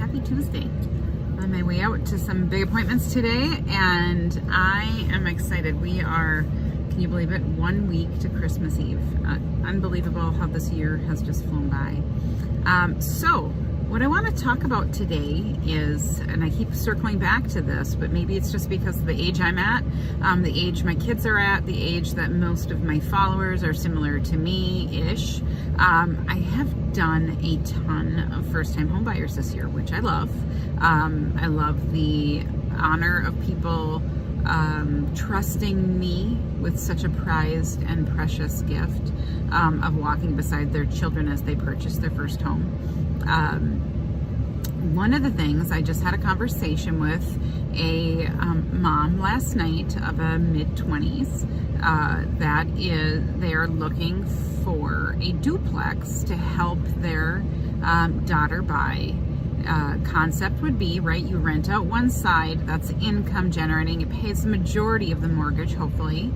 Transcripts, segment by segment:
Happy Tuesday. On my way out to some big appointments today, and I am excited. We are, can you believe it, 1 week to Christmas Eve. Unbelievable how this year has just flown by. So what I want to talk about today is, and I keep circling back to this, but maybe it's just because of the age I'm at, the age my kids are at, the age that most of my followers are similar to me-ish. I have done a ton of first-time home buyers this year, which I love. I love the honor of people trusting me with such a prized and precious gift of walking beside their children as they purchase their first home. One of the things, I just had a conversation with a mom last night of a mid-20s that is, they're looking for a duplex to help their daughter buy. Concept would be, right, you rent out one side, that's income generating, it pays the majority of the mortgage, hopefully,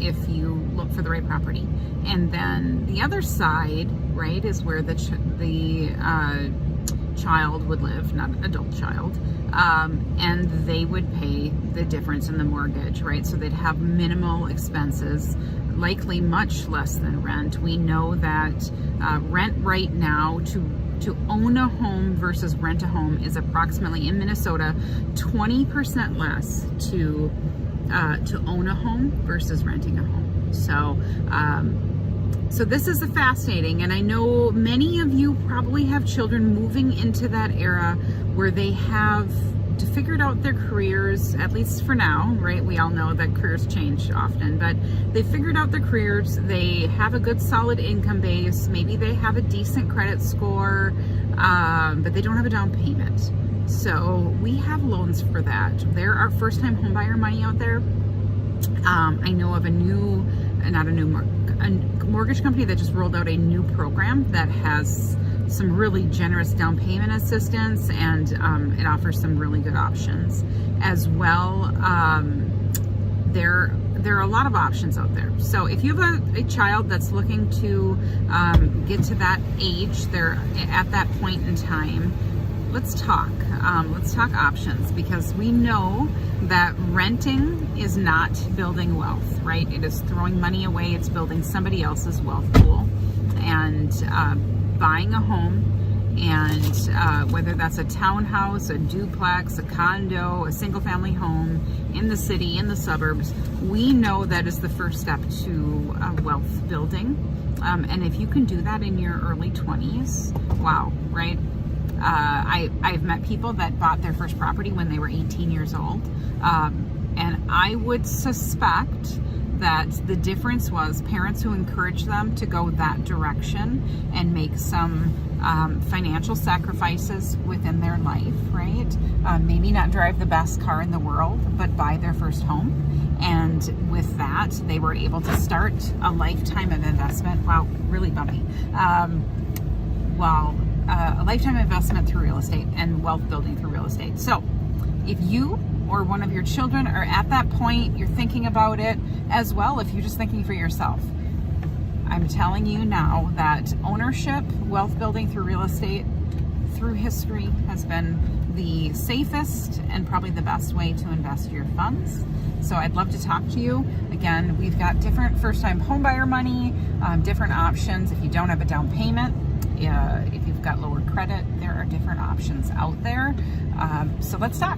if you look for the right property. And then the other side, right, is where the child would live, not adult child, and they would pay the difference in the mortgage, right? So they'd have minimal expenses, likely much less than rent. We know that rent right now to own a home versus rent a home is approximately, in Minnesota, 20% less to own a home versus renting a home. So this is fascinating, and I know many of you probably have children moving into that era where they have figured out their careers, at least for now, right? We all know that careers change often, but they figured out their careers, they have a good solid income base, maybe they have a decent credit score, but they don't have a down payment. So we have loans for that. There are first-time homebuyer money out there. I know of a mortgage company that just rolled out a new program that has some really generous down payment assistance, and it offers some really good options as well. There are a lot of options out there. So if you have a child that's looking to get to that age, they're at that point in time, let's talk options, because we know that renting is not building wealth, right? It is throwing money away. It's building somebody else's wealth pool. And buying a home, and whether that's a townhouse, a duplex, a condo, a single family home in the city, in the suburbs, we know that is the first step to wealth building. And if you can do that in your early 20s, wow, right? I've met people that bought their first property when they were 18 years old. And I would suspect that the difference was parents who encouraged them to go that direction and make some financial sacrifices within their life, right? Maybe not drive the best car in the world, but buy their first home. And with that, they were able to start a lifetime of investment. Wow, really bumpy. A lifetime investment through real estate and wealth building through real estate. So if you or one of your children are at that point, you're thinking about it as well, if you're just thinking for yourself, I'm telling you now that ownership, wealth building through real estate, through history, has been the safest and probably the best way to invest your funds. So I'd love to talk to you. Again, we've got different first-time homebuyer money, different options. If you don't have a down payment, if you've got lower credit, there are different options out there. So let's talk.